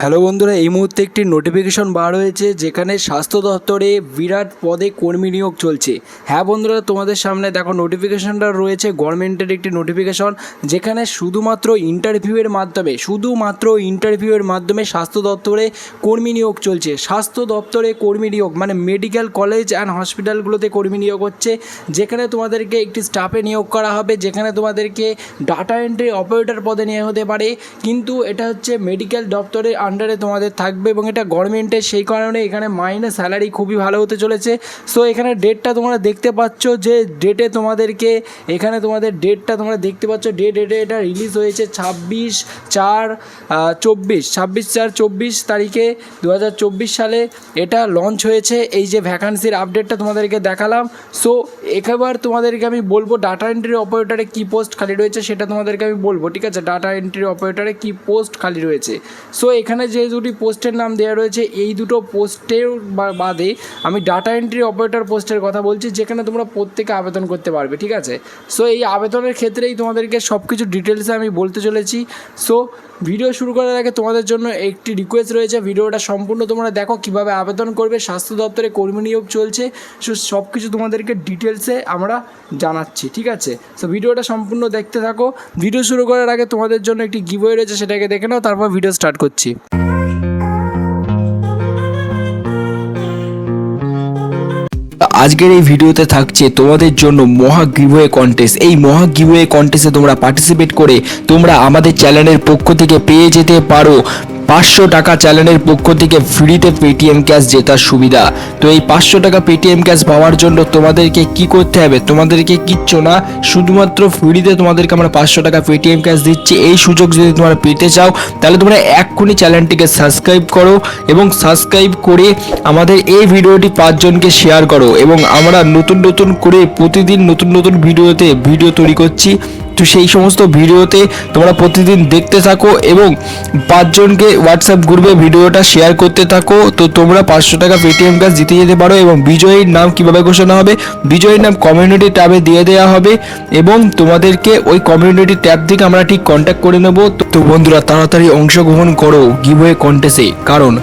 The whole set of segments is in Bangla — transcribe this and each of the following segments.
হ্যালো বন্ধুরা, এই মুহূর্তে একটি নোটিফিকেশন বার হয়েছে যেখানে স্বাস্থ্য দপ্তরে বিরাট পদে কর্মী নিয়োগ চলছে। হ্যাঁ বন্ধুরা, তোমাদের সামনে দেখো নোটিফিকেশনটা রয়েছে গভর্নমেন্টের একটি নোটিফিকেশন, যেখানে শুধুমাত্র ইন্টারভিউয়ের মাধ্যমে স্বাস্থ্য দপ্তরে কর্মী নিয়োগ চলছে। স্বাস্থ্য দপ্তরে কর্মী নিয়োগ মানে মেডিকেল কলেজ অ্যান্ড হসপিটালগুলোতে কর্মী নিয়োগ হচ্ছে, যেখানে তোমাদেরকে একটি স্টাফে নিয়োগ করা হবে, যেখানে তোমাদেরকে ডাটা এন্ট্রি অপারেটর পদে নিয়োগ হতে পারে, কিন্তু এটা হচ্ছে মেডিকেল দপ্তরের আন্ডারে তোমাদের থাকবে এবং এটা গভর্নমেন্টের, সেই কারণে এখানে মাইনে স্যালারি খুবই ভালো হতে চলেছে। সো এখানে ডেটটা তোমরা দেখতে পাচ্ছ, যে ডেটে তোমাদেরকে এখানে তোমাদের ডেটটা তোমরা দেখতে পাচ্ছ, ডেটে এটা রিলিজ হয়েছে 26/4/24 তারিখে 2024 সালে এটা লঞ্চ হয়েছে। এই যে ভ্যাকান্সির আপডেটটা তোমাদেরকে দেখালাম। সো এবার তোমাদেরকে আমি বলবো ডাটা এন্ট্রি অপারেটরে কী পোস্ট খালি রয়েছে সেটা তোমাদেরকে আমি বলবো, ঠিক আছে? ডাটা এন্ট্রি অপারেটরে কী পোস্ট খালি রয়েছে। সো এখানে যে দুটি পোস্টের নাম দেওয়া রয়েছে, এই দুটো পোস্টের বাদে আমি ডাটা এন্ট্রি অপারেটর পোস্টের কথা বলছি, যেখানে তোমরা প্রত্যেকে আবেদন করতে পারবে, ঠিক আছে? সো এই আবেদনের ক্ষেত্রেই তোমাদেরকে সব কিছু ডিটেলসে আমি বলতে চলেছি। সো ভিডিও শুরু করার আগে তোমাদের জন্য একটি রিকোয়েস্ট রয়েছে, ভিডিওটা সম্পূর্ণ তোমরা দেখো কীভাবে আবেদন করবে। স্বাস্থ্য দপ্তরে কর্মী নিয়োগ চলছে, সো সব কিছু তোমাদেরকে ডিটেলসে আমরা জানাচ্ছি, ঠিক আছে? সো ভিডিওটা সম্পূর্ণ দেখতে থাকো। ভিডিও শুরু করার আগে তোমাদের জন্য একটি গিভওয়ে রয়েছে, সেটাকে দেখে নাও, তারপর ভিডিও স্টার্ট করছি। আজকের এই ভিডিওতে থাকছে তোমাদের জন্য মহা গিভওয়ে কন্টেস্ট। এই মহা গিভওয়ে কন্টেস্টে তোমরা পার্টিসিপেট করে তোমরা আমাদের চ্যানেলের পক্ষ থেকে পেয়ে যেতে পারো 500 টাকা চ্যানেলের পক্ষ থেকে ফ্রিতে পেটিএম ক্যাশ জেতার সুবিধা। তো এই 500 টাকা পেটিএম ক্যাশ পাওয়ার জন্য তোমাদেরকে কি করতে হবে? তোমাদেরকে কিচ্ছু না, শুধুমাত্র ফ্রিতে তোমাদেরকে আমরা 500 টাকা পেটিএম ক্যাশ দিচ্ছি। এই সুযোগ যদি তোমরা পেতে চাও, তাহলে তোমরা এক্ষুনি চ্যানেলটিকে সাবস্ক্রাইব করো এবং সাবস্ক্রাইব করে আমাদের এই ভিডিওটি 5 জনকে শেয়ার করো। এবং আমরা নতুন করে প্রতিদিন নতুন ভিডিও তৈরি করছি। তো সেই সমস্ত ভিডিওতে তোমরা প্রতিদিন দেখতে থাকো এবং 5 জনকে হোয়াটসঅ্যাপ গ্রুপে ভিডিওটা শেয়ার করতে থাকো। তো তোমরা 500 টাকা পেটিএম ক্যাশ জিতে যেতে পারো। এবং বিজয়ীর নাম কিভাবে ঘোষণা হবে? বিজয়ীর নাম কমিউনিটি ট্যাবে দিয়ে দেওয়া হবে এবং তোমাদেরকে ওই কমিউনিটি ট্যাব থেকে আমরা ঠিক কন্ট্যাক্ট করে নেব। তো বন্ধুরা, তাড়াতাড়ি অংশগ্রহণ করো গিভওয়ে কন্টেস্টে, কারণ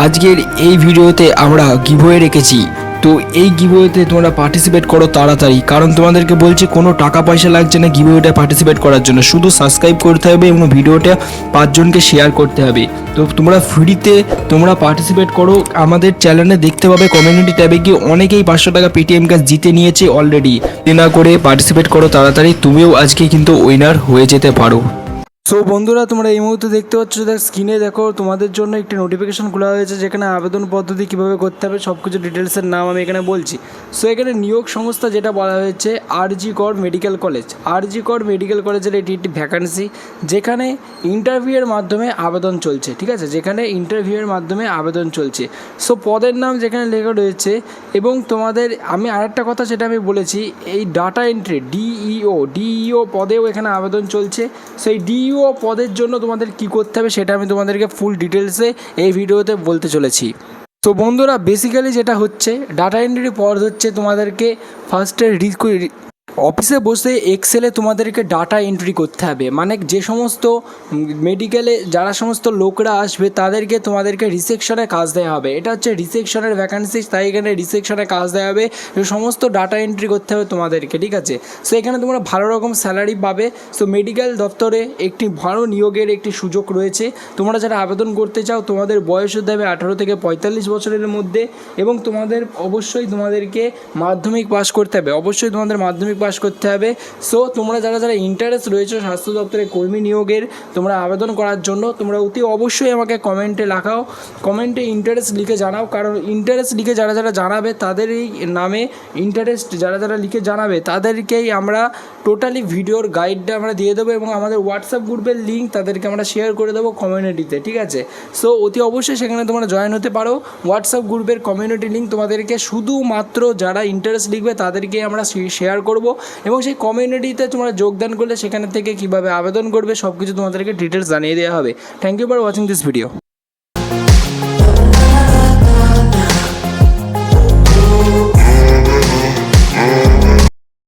আজকের এই ভিডিওতে আমরা গিভওয়ে রেখেছি। তো এই গিভওয়েতে তোমরা পার্টিসিপেট করো তাড়াতাড়ি, কারণ তোমাদেরকে বলছি কোনো টাকা পয়সা লাগছে না গিভওয়েটা পার্টিসিপেট করার জন্য, শুধু সাবস্ক্রাইব করতে হবে এবং ভিডিওটা 5 জনকে শেয়ার করতে হবে। তো তোমরা ফ্রিতে তোমরা পার্টিসিপেট করো। আমাদের চ্যানেলে দেখতে পাবে কমিউনিটি ট্যাবে গিয়ে অনেকেই 500 টাকা পেটিএম ক্যাশ জিতে নিয়েছে অলরেডি। না করে পার্টিসিপেট করো তাড়াতাড়ি, তুমিও আজকে কিন্তু উইনার হয়ে যেতে পারো। সো বন্ধুরা, তোমরা এই মুহূর্তে দেখতে পাচ্ছ, স্ক্রিনে দেখো তোমাদের জন্য একটি নোটিফিকেশন খোলা হয়েছে, যেখানে আবেদন পদ্ধতি কীভাবে করতে হবে সব কিছু ডিটেলসের নাম আমি এখানে বলছি। সো এখানে নিয়োগ সংস্থা যেটা বলা হয়েছে আরজি কর মেডিকেল কলেজের এটি একটি ভ্যাকান্সি, যেখানে ইন্টারভিউয়ের মাধ্যমে আবেদন চলছে, ঠিক আছে? সো পদের নাম যেখানে লেখা রয়েছে এবং তোমাদের আমি আরেকটা কথা সেটা আমি বলেছি, এই ডাটা এন্ট্রি ডিইও পদেও এখানে আবেদন চলছে। সেই ডিইও পদের জন্য তোমাদের কি করতে হবে সেটা আমি তোমাদেরকে ফুল ডিটেলসে এই ভিডিওতে বলতে চলেছি। তো বন্ধুরা, বেসিক্যালি যেটা হচ্ছে ডাটা এন্ট্রি পদ হচ্ছে তোমাদেরকে ফার্স্টে অফিসে বসে এক্সেলে তোমাদেরকে ডাটা এন্ট্রি করতে হবে। মানে যে সমস্ত মেডিকেলে যারা সমস্ত লোকরা আসবে তাদেরকে তোমাদেরকে রিসেপশনে কাজ দেওয়া হবে। এটা হচ্ছে রিসেপশনের ভ্যাকান্সি, তাই এখানে রিসেপশনে কাজ দেওয়া হবে, সমস্ত ডাটা এন্ট্রি করতে হবে তোমাদেরকে, ঠিক আছে? সো এখানে তোমরা ভালো রকম স্যালারি পাবে। সো মেডিকেল দপ্তরে একটি ভালো নিয়োগের একটি সুযোগ রয়েছে। তোমরা যারা আবেদন করতে চাও, তোমাদের বয়স হতে হবে 18 থেকে 45 বছরের মধ্যে এবং তোমাদেরকে মাধ্যমিক পাস করতে হবে। সো তোমরা যারা ইন্টারেস্ট রয়েছে স্বাস্থ্য দপ্তরে কর্মী নিয়োগের, তোমরা আবেদন করার জন্য তোমরা অতি অবশ্যই আমাকে কমেন্টে ইন্টারেস্ট লিখে জানাও, কারণ ইন্টারেস্ট লিখে যারা জানাবে তাদেরই নামে যারা লিখে জানাবে তাদেরকেই আমরা টোটালি ভিডিওর গাইডটা আমরা দিয়ে দেবো এবং আমাদের হোয়াটসঅ্যাপ গ্রুপের লিঙ্ক তাদেরকে আমরা শেয়ার করে দেবো কমিউনিটিতে, ঠিক আছে? সো অতি অবশ্যই সেখানে তোমরা জয়েন হতে পারো। হোয়াটসঅ্যাপ গ্রুপের কমিউনিটি লিঙ্ক তোমাদেরকে শুধুমাত্র যারা ইন্টারেস্ট লিখবে তাদেরকে আমরা শেয়ার করব এবং সেই কমিউনিটিতে তোমরা যোগদান করলে সেখানে থেকে কীভাবে আবেদন করবে সব কিছু তোমাদেরকে ডিটেলস জানিয়ে দেওয়া হবে। Thank you for watching this video.